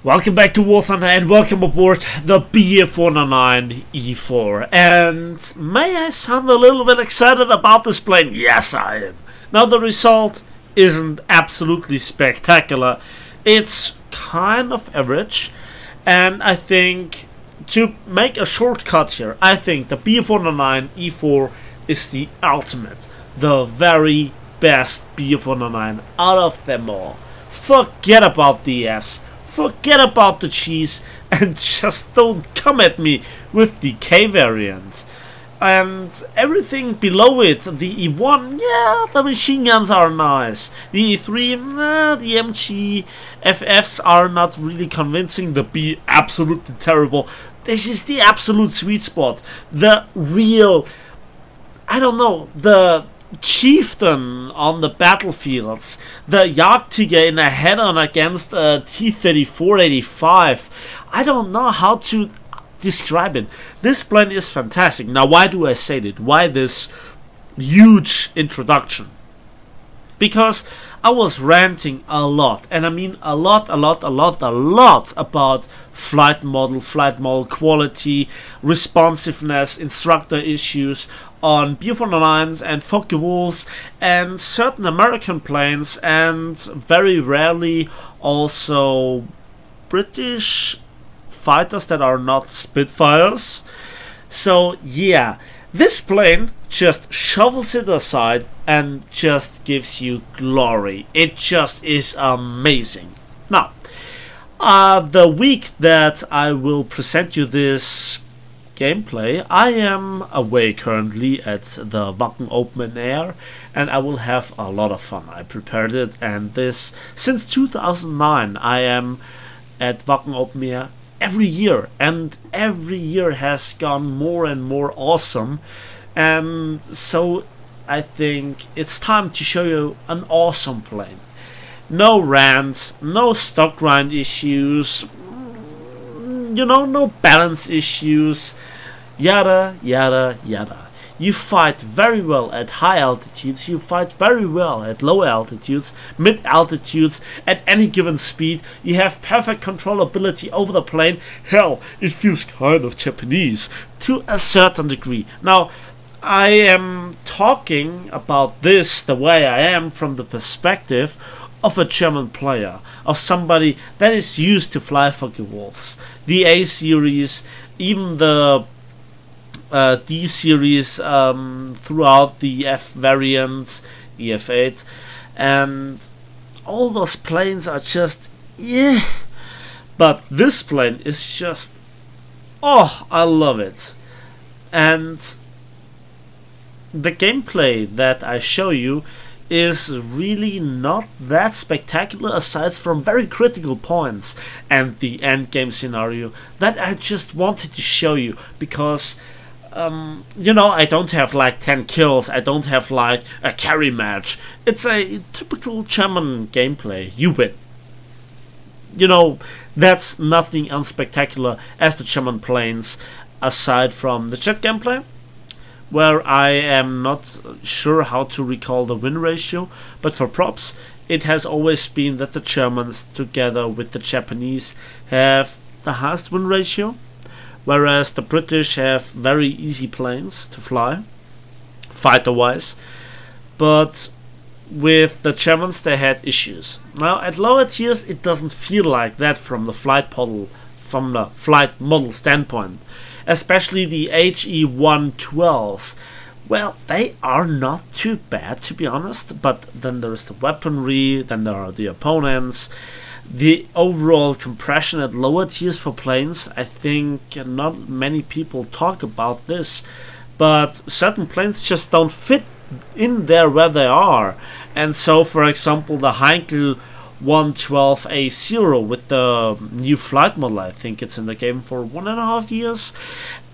Welcome back to War Thunder and welcome aboard the BF-109 E4. And may I sound a little bit excited about this plane? Yes, I am. Now the result isn't absolutely spectacular. It's kind of average. And I think, to make a shortcut here, I think the BF-109 E4 is the ultimate. The very best BF-109 out of them all. Forget about the Fs. Forget about the cheese and just don't come at me with the K variant. And everything below it, the E1, yeah, the machine guns are nice. The E3, the MG FFs are not really convincing. The B, absolutely terrible. This is the absolute sweet spot. The real, I don't know, the chieftain on the battlefields, the Jagdtiger in a head-on against a T-34-85. I don't know how to describe it. This plane is fantastic. Now, why do I say that? Why this huge introduction? Because I was ranting a lot, and I mean a lot about flight model quality, responsiveness, instructor issues on BF-109s and Focke-Wulfs and certain American planes, and very rarely also British fighters that are not Spitfires. So yeah, this plane just shovels it aside and just gives you glory. It just is amazing. Now, the week that I will present you this gameplay, I am away currently at the Wacken Open Air, and I will have a lot of fun. I prepared it, and this since 2009 I am at Wacken Open Air every year, and every year has gone more and more awesome. And so I think it's time to show you an awesome plane. No rants, no stock grind issues, you know, no balance issues, yada yada yada. You fight very well at high altitudes, you fight very well at low altitudes, mid altitudes, at any given speed. You have perfect controllability over the plane. Hell, it feels kind of Japanese to a certain degree. Now, I am talking about this the way I am from the perspective of a German player, of somebody that is used to fly Focke-Wulfs, the A series, even the D series throughout the F variants, the F8, and all those planes are just, yeah. But this plane is just, oh, I love it. And the gameplay that I show you is really not that spectacular, aside from very critical points and the end game scenario that I just wanted to show you, because you know, I don't have like 10 kills, I don't have like a carry match. It's a typical German gameplay. You win. You know, that's nothing unspectacular as the German planes, aside from the jet gameplay, where I am not sure how to recall the win ratio, but for props, it has always been that the Germans, together with the Japanese, have the highest win ratio, whereas the British have very easy planes to fly, fighter-wise, but with the Germans they had issues. Now, at lower tiers, it doesn't feel like that from the flight model standpoint. Especially the HE-112s. Well, they are not too bad, to be honest, but then there is the weaponry, then there are the opponents. The overall compression at lower tiers for planes, I think not many people talk about this, but certain planes just don't fit in there where they are. And so, for example, the Heinkel 112A0 with the new flight model, I think it's in the game for 1.5 years,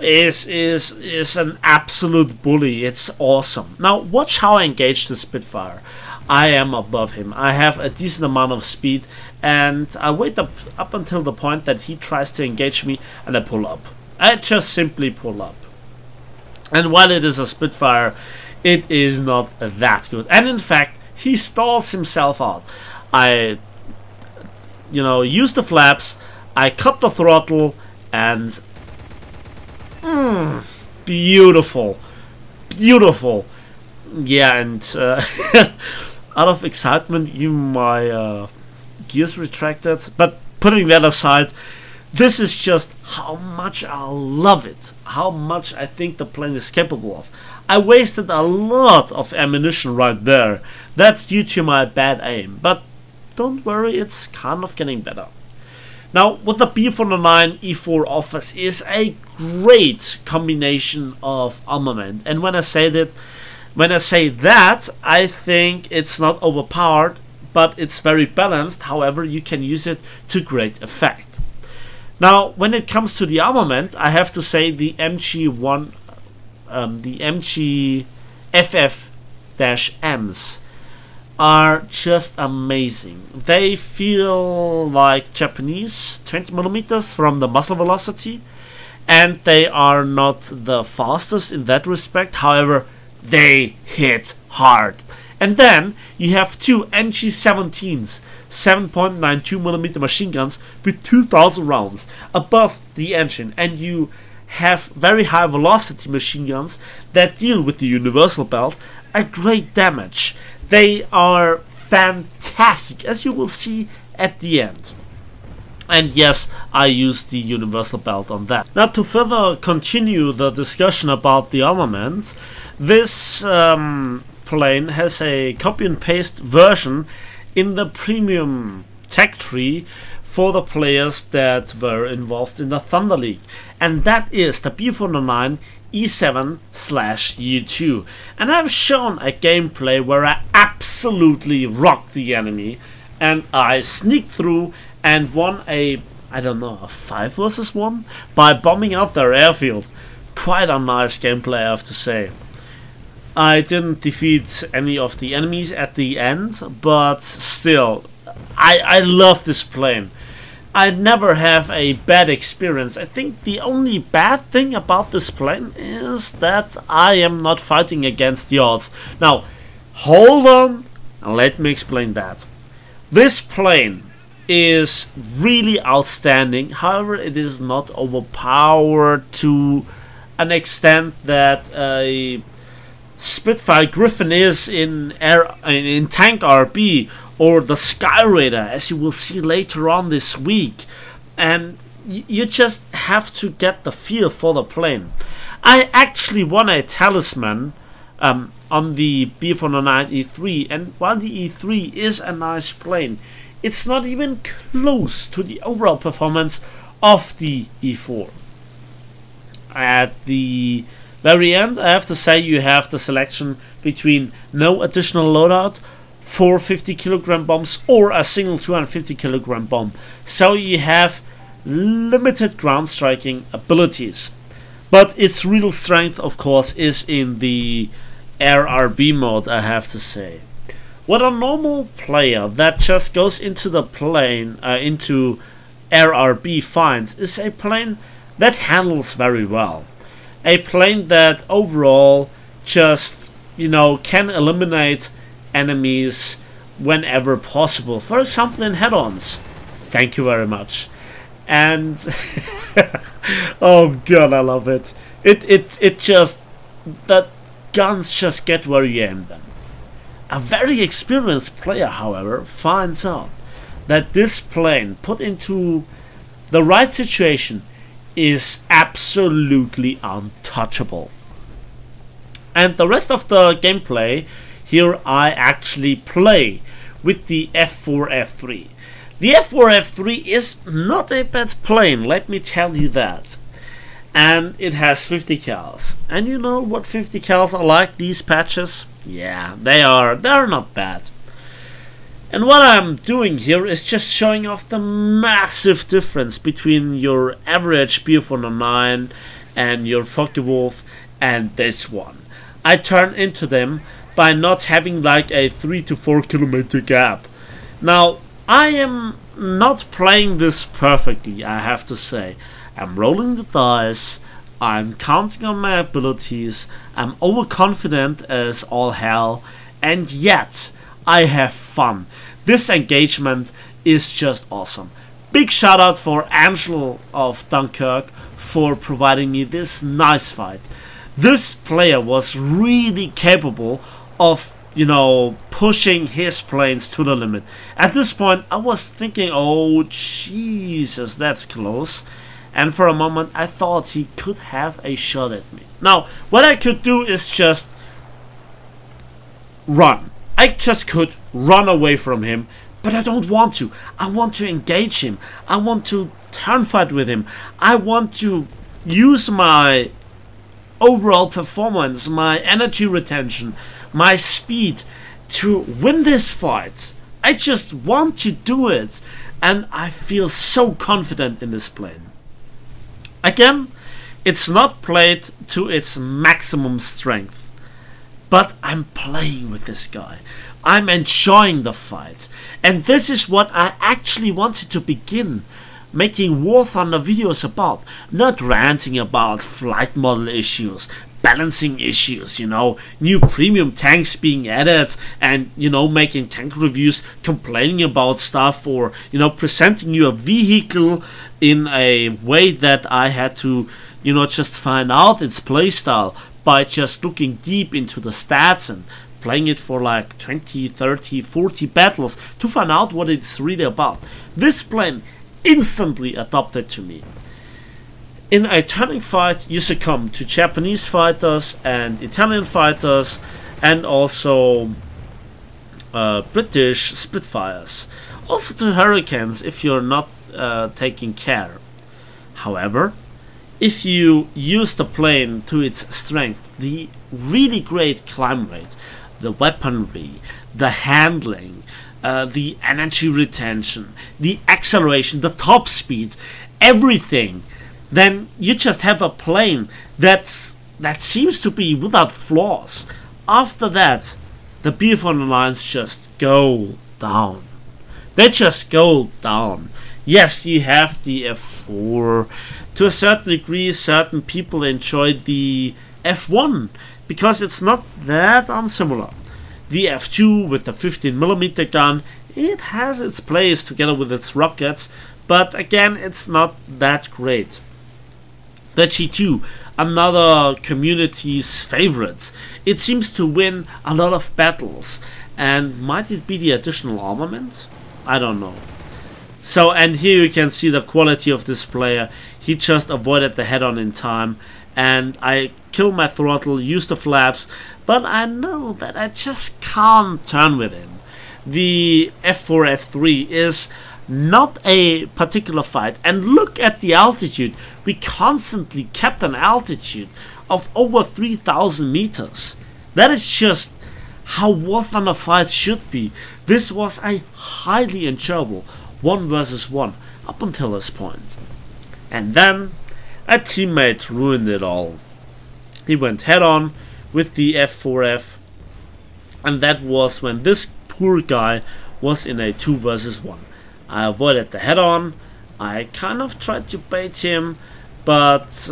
is an absolute bully. It's awesome. Now watch how I engage the Spitfire. I am above him. I have a decent amount of speed, and I wait up until the point that he tries to engage me, and I pull up. I just simply pull up. And while it is a Spitfire, it is not that good. And in fact, he stalls himself out. I, you know, use the flaps, I cut the throttle and beautiful, beautiful. Yeah, and out of excitement, even my gears retracted. But putting that aside, this is just how much I love it, how much I think the plane is capable of. I wasted a lot of ammunition right there. That's due to my bad aim, but don't worry, it's kind of getting better. Now, what the B409 E4 offers is a great combination of armament, and when I say that, I think it's not overpowered, but it's very balanced. However, you can use it to great effect. Now, when it comes to the armament, I have to say the MG1, the MG FF-Ms are just amazing. They feel like Japanese 20mm from the muzzle velocity, and they are not the fastest in that respect. However, they hit hard. And then you have two MG17s, 7.92mm machine guns with 2000 rounds above the engine, and you have very high velocity machine guns that deal with the universal belt a great damage. They are fantastic, as you will see at the end. And yes, I used the universal belt on that. Now, to further continue the discussion about the armament, this plane has a copy and paste version in the premium tech tree for the players that were involved in the Thunder League, and that is the B409 E7/U2. And I've shown a gameplay where I absolutely rocked the enemy, and I sneaked through and won a, I don't know, a 5 versus 1 by bombing out their airfield. Quite a nice gameplay, I have to say. I didn't defeat any of the enemies at the end, but still, I love this plane. I never have a bad experience. I think the only bad thing about this plane is that I am not fighting against the odds. Now, hold on, and let me explain that. This plane is really outstanding. However, it is not overpowered to an extent that a Spitfire Griffin is in tank RB, or the Sky Raider, as you will see later on this week. And you just have to get the feel for the plane. I actually won a talisman on the B409 E3, and while the E3 is a nice plane, it's not even close to the overall performance of the E4. At the very end, I have to say, you have the selection between no additional loadout, 4 50kg bombs, or a single 250kg bomb. So you have limited ground striking abilities. But its real strength, of course, is in the Air RB mode, I have to say. What a normal player that just goes into the plane, into Air RB finds, is a plane that handles very well. A plane that overall just, can eliminate enemies whenever possible. For example, in head-ons. Thank you very much. And oh god, I love it. It just, the guns just get where you aim them. A very experienced player, however, finds out that this plane, put into the right situation, is absolutely untouchable. And the rest of the gameplay, here I actually play with the F4F3. The F4F3 is not a bad plane, let me tell you that. And it has 50 cals. And you know what 50 cals are like, these patches? Yeah, they're not bad. And what I'm doing here is just showing off the massive difference between your average B409 and your Focke-Wulf and this one. I turn into them by not having like a 3 to 4 kilometer gap. Now, I am not playing this perfectly, I have to say. I'm rolling the dice, I'm counting on my abilities, I'm overconfident as all hell, and yet I have fun. This engagement is just awesome. Big shout out for Angelo of Dunkirk for providing me this nice fight. This player was really capable of, you know, pushing his planes to the limit. At this point I was thinking, oh Jesus, that's close. And for a moment I thought he could have a shot at me. Now what I could do is just run. I just could run away from him, but I don't want to. I want to engage him. I want to turn fight with him. I want to use my overall performance, my energy retention, my speed to win this fight. I just want to do it, and I feel so confident in this plane. Again, it's not played to its maximum strength, but I'm playing with this guy. I'm enjoying the fight, and this is what I actually wanted to begin making War Thunder videos about, not ranting about flight model issues, balancing issues, you know, new premium tanks being added, and, you know, making tank reviews, complaining about stuff, or, you know, presenting you a vehicle in a way that I had to, you know, just find out its playstyle by just looking deep into the stats and playing it for like 20, 30, 40 battles to find out what it's really about. This plane instantly adopted to me. In a turning fight, you succumb to Japanese fighters and Italian fighters, and also British Spitfires. Also to Hurricanes if you're not taking care. However, if you use the plane to its strength, the really great climb rate, the weaponry, the handling, the energy retention, the acceleration, the top speed, everything, then you just have a plane that seems to be without flaws. After that, the BF-109s just go down. They just go down. Yes, you have the F4. To a certain degree, certain people enjoy the F1 because it's not that unsimilar. The F2 with the 15mm gun, it has its place together with its rockets, but again, it's not that great. The G2, another community's favorite. It seems to win a lot of battles, and might it be the additional armament? I don't know. So, and here you can see the quality of this player. He just avoided the head-on in time, and I killed my throttle, used the flaps, but I know that I just can't turn with him. The F4, F3 is not a particular fight, and look at the altitude. We constantly kept an altitude of over 3,000 meters. That is just how War Thunder fights should be. This was a highly enjoyable 1 versus 1 up until this point. And then a teammate ruined it all. He went head on with the F4F, and that was when this poor guy was in a 2 versus 1. I avoided the head on. I kind of tried to bait him, but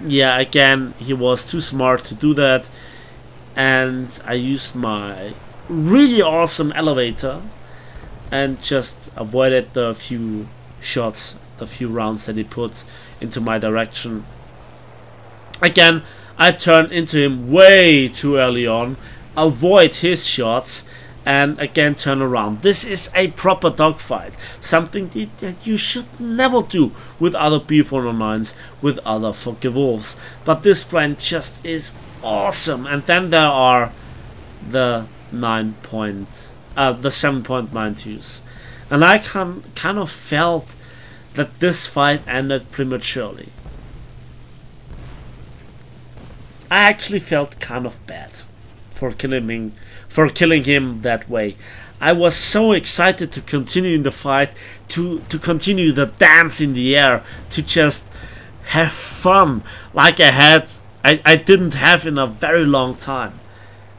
yeah, again, he was too smart to do that, and I used my really awesome elevator and just avoided the few shots, the few rounds that he put into my direction. Again, I turned into him way too early on, avoid his shots, and again turn around. This is a proper dogfight, something that you should never do with other B409s, with other Focke-Wulfs. But this plane just is awesome. And then there are the 7.92s, and I kind of felt that this fight ended prematurely. I actually felt kind of bad for killing him that way. I was so excited to continue in the fight, to continue the dance in the air, to just have fun like I didn't have in a very long time.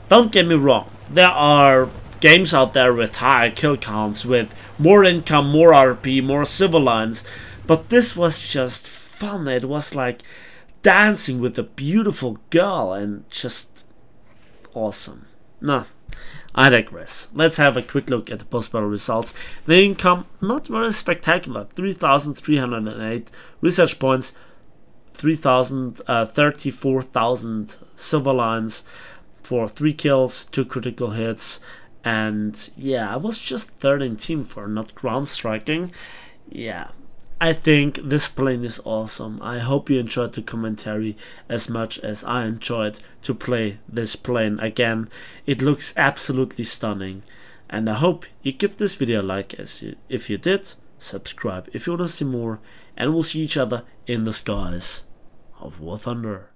Don't get me wrong, there are games out there with higher kill counts, with more income, more RP, more civil lines, but this was just fun. It was like dancing with a beautiful girl, and just awesome. No, I digress. Let's have a quick look at the post-battle results. The income, not very spectacular. 3,308 research points, 34,000 silver lines for 3 kills, 2 critical hits, and yeah, I was just third in team for not ground striking. Yeah, I think this plane is awesome. I hope you enjoyed the commentary as much as I enjoyed to play this plane again. It looks absolutely stunning, and I hope you give this video a like if you did, subscribe if you want to see more, and we'll see each other in the skies of War Thunder.